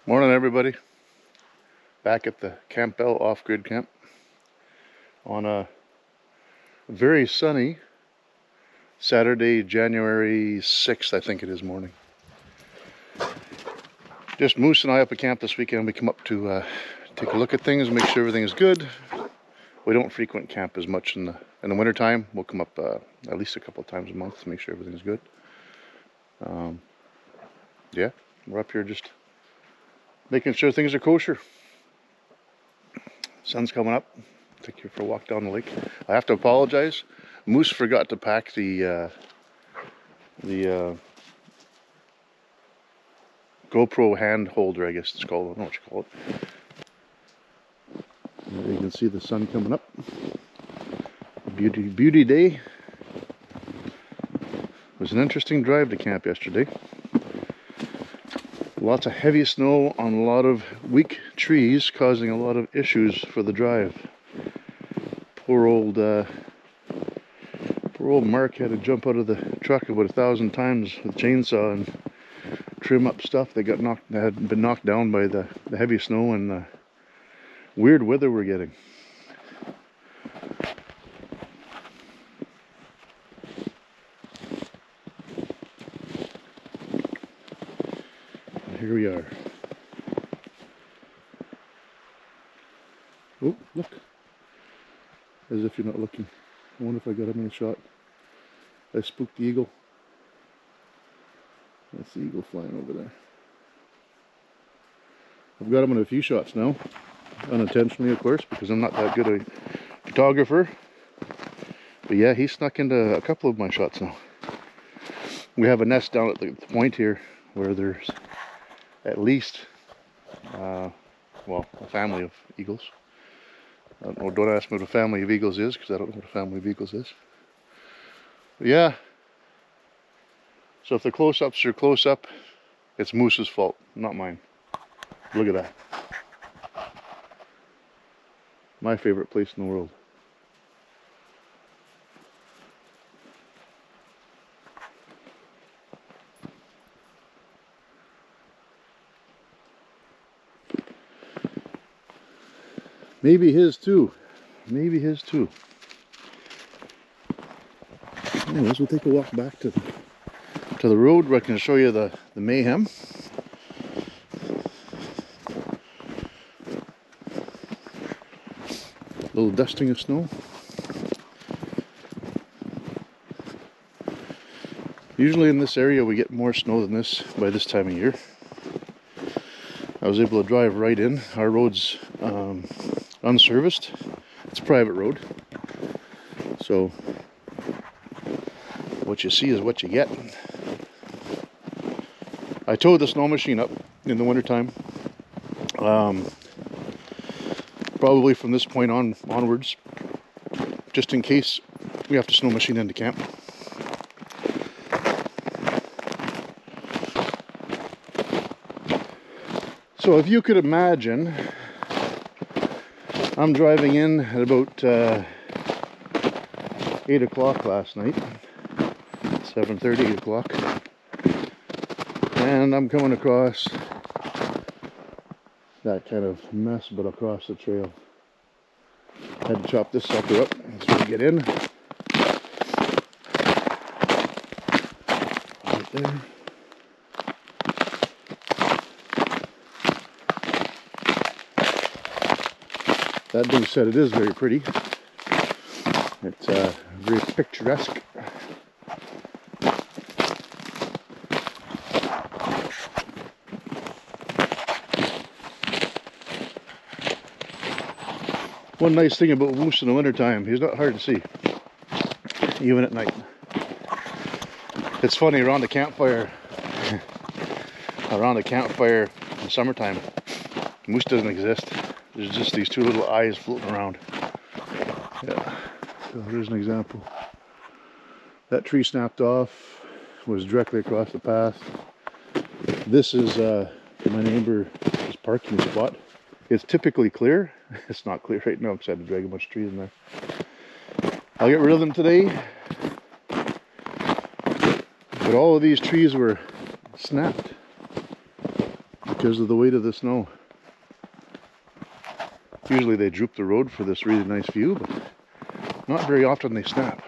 Morning, everybody. Back at the Campbell off-grid camp on a very sunny Saturday, January 6th, I think it is, morning. Just Moose and I up at camp this weekend. We come up to take a look at things, make sure everything is good. We don't frequent camp as much in the winter time. We'll come up at least a couple of times a month to make sure everything's good. Yeah, we're up here just making sure things are kosher. Sun's coming up. Take you for a walk down the lake. I have to apologize. Moose forgot to pack the GoPro hand holder, I guess it's called. I don't know what you call it. There you can see the sun coming up. Beauty day. It was an interesting drive to camp yesterday. Lots of heavy snow on a lot of weak trees, causing a lot of issues for the drive. Poor old Mark had to jump out of the truck about 1,000 times with a chainsaw and trim up stuff that had been knocked down by the heavy snow and the weird weather we're getting. Here we are. Oh, look. As if you're not looking. I wonder if I got him in a shot. I spooked the eagle. That's the eagle flying over there. I've got him in a few shots now. Unintentionally, of course, because I'm not that good a photographer. But yeah, he snuck into a couple of my shots now. We have a nest down at the point here where there's at least, well, a family of eagles. Don't ask me what a family of eagles is, because I don't know what a family of eagles is. But yeah, so if the close-ups are close-up, it's Moose's fault, not mine. Look at that. My favorite place in the world. Maybe his too. Maybe his too. Anyways, we'll take a walk back to the road where I can show you the mayhem. A little dusting of snow. Usually in this area we get more snow than this by this time of year. I was able to drive right in. Our road's unserviced. It's a private road. So what you see is what you get. I towed the snow machine up in the wintertime. Probably from this point onwards, just in case we have to snow machine into camp. So if you could imagine, I'm driving in at about 8 o'clock last night, 7:30, 8 o'clock, and I'm coming across that kind of mess, but across the trail. Had to chop this sucker up so we get in. Right there. That being said, it is very pretty. It's very picturesque. One nice thing about Moose in the wintertime, he's not hard to see, even at night. It's funny, around the campfire in the summertime, Moose doesn't exist. There's just these two little eyes floating around. Yeah, so there's an example. That tree snapped off, was directly across the path. This is my neighbor's parking spot. It's typically clear. It's not clear right now because I had to drag a bunch of trees in there. I'll get rid of them today. But all of these trees were snapped. because of the weight of the snow. Usually they droop the road for this really nice view, but not very often they snap.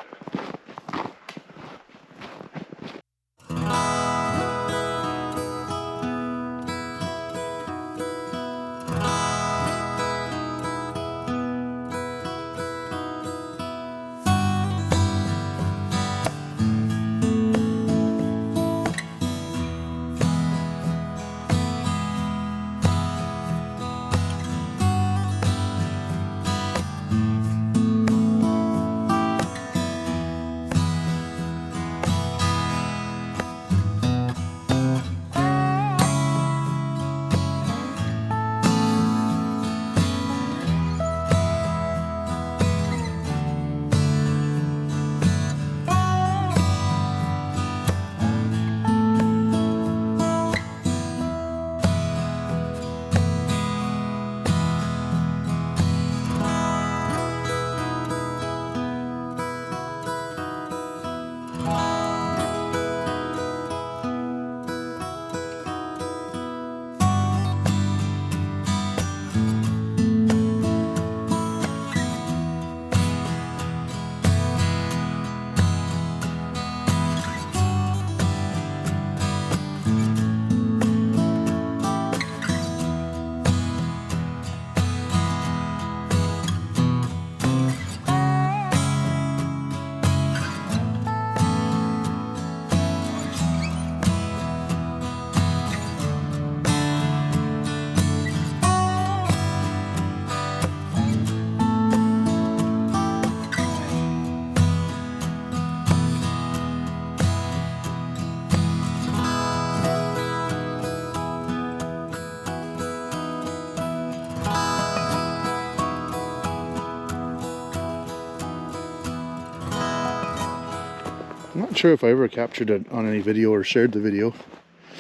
I'm not sure if I ever captured it on any video or shared the video.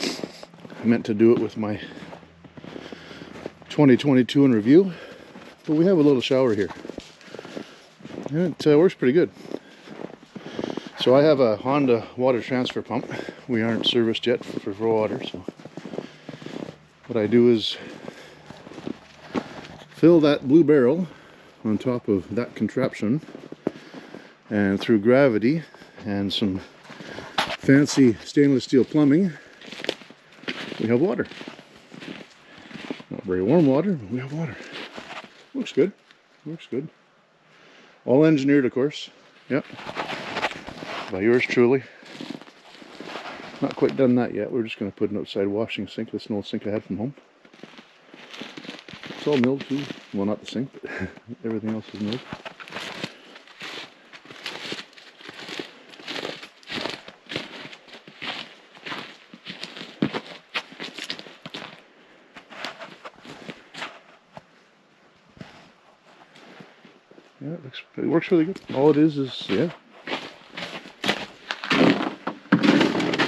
I meant to do it with my 2022 in review, but we have a little shower here, and it works pretty good. So I have a Honda water transfer pump. We aren't serviced yet for raw water, so what I do is fill that blue barrel on top of that contraption, and through gravity and some fancy stainless steel plumbing, we have water. Not very warm water, but we have water. Looks good. Looks good. All engineered, of course. Yep. By yours truly. Not quite done that yet. We're just going to put an outside washing sink. This is an old sink I had from home. It's all milled too. Well, not the sink, but everything else is milled. Yeah, it works really good. All it is, yeah,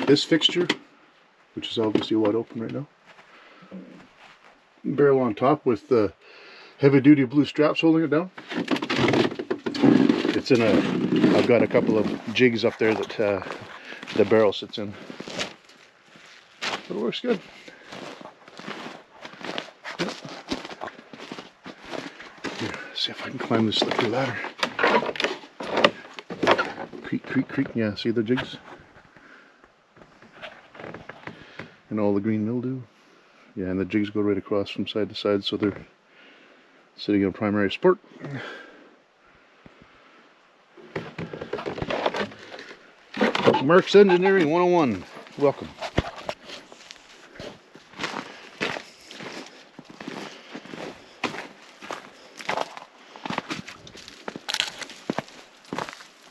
this fixture, which is obviously wide open right now. Barrel on top with the heavy-duty blue straps holding it down. It's in a, I've got a couple of jigs up there that the barrel sits in. But it works good. Yep. Here, see if I can climb this slippery ladder. Creak, creak, creak. Yeah, see the jigs? And all the green mildew. Yeah, and the jigs go right across from side to side, so they're sitting in a primary support. Mark's Engineering 101. Welcome.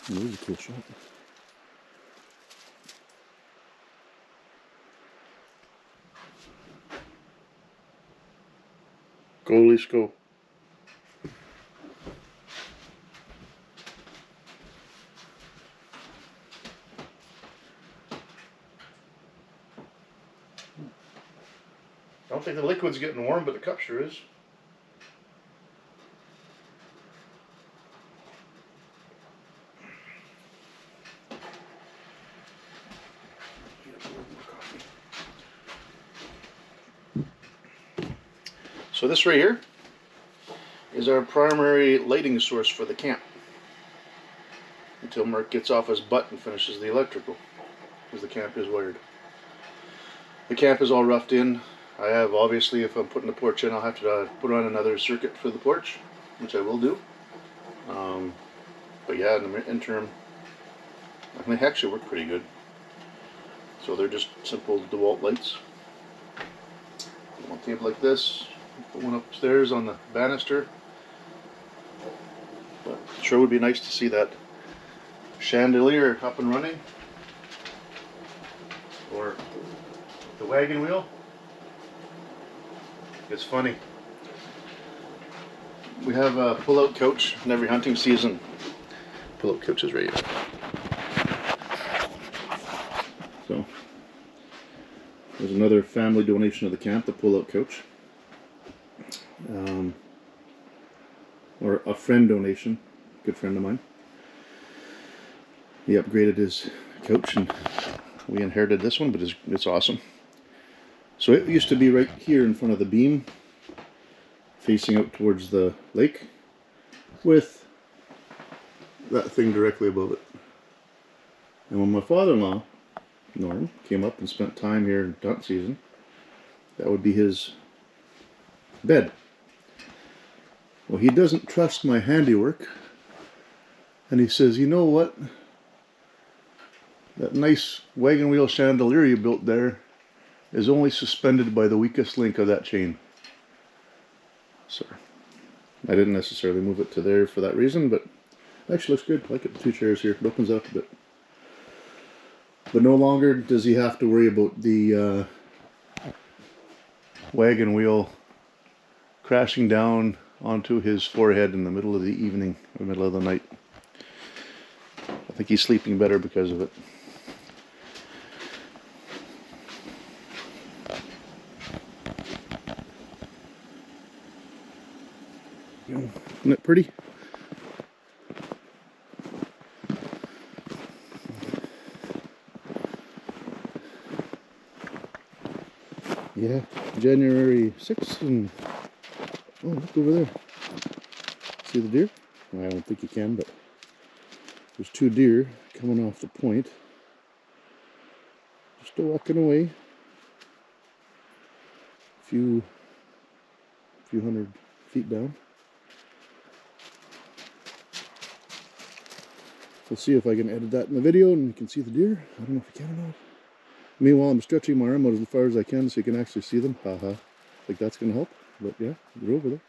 That was a cool shot. Go, Leafs, go. I don't think the liquid's getting warm, but the cup sure is. So this right here is our primary lighting source for the camp. Until Mark gets off his butt and finishes the electrical. Because the camp is wired. The camp is all roughed in. I have, obviously, if I'm putting the porch in, I'll have to put on another circuit for the porch, which I will do. But yeah, in the interim, they actually work pretty good. So they're just simple DeWalt lights. One table like this, put one upstairs on the banister. But it sure would be nice to see that chandelier up and running. Or the wagon wheel. It's funny. We have a pull-out couch in every hunting season. Pull-out couch is right here. So there's another family donation of the camp, the pull-out couch. Or a friend donation, good friend of mine. He upgraded his couch and we inherited this one, but it's awesome. So it used to be right here in front of the beam, facing out towards the lake, with that thing directly above it. And when my father-in-law, Norm, came up and spent time here in hunt season, that would be his bed. Well, he doesn't trust my handiwork, and he says, you know what? That nice wagon wheel chandelier you built there is only suspended by the weakest link of that chain. So, I didn't necessarily move it to there for that reason, but it actually looks good. I like it, the two chairs here. It opens up a bit. But no longer does he have to worry about the wagon wheel crashing down onto his forehead in the middle of the evening, or middle of the night. I think he's sleeping better because of it. Isn't it pretty? Yeah, January 6th, and oh, look over there. See the deer? Well, I don't think you can, but there's two deer coming off the point. Just walking away. A few hundred feet down. We'll see if I can edit that in the video and you can see the deer. I don't know if I can or not. Meanwhile, I'm stretching my arm out as far as I can so you can actually see them. Haha. Think that's going to help. But yeah, they're over there.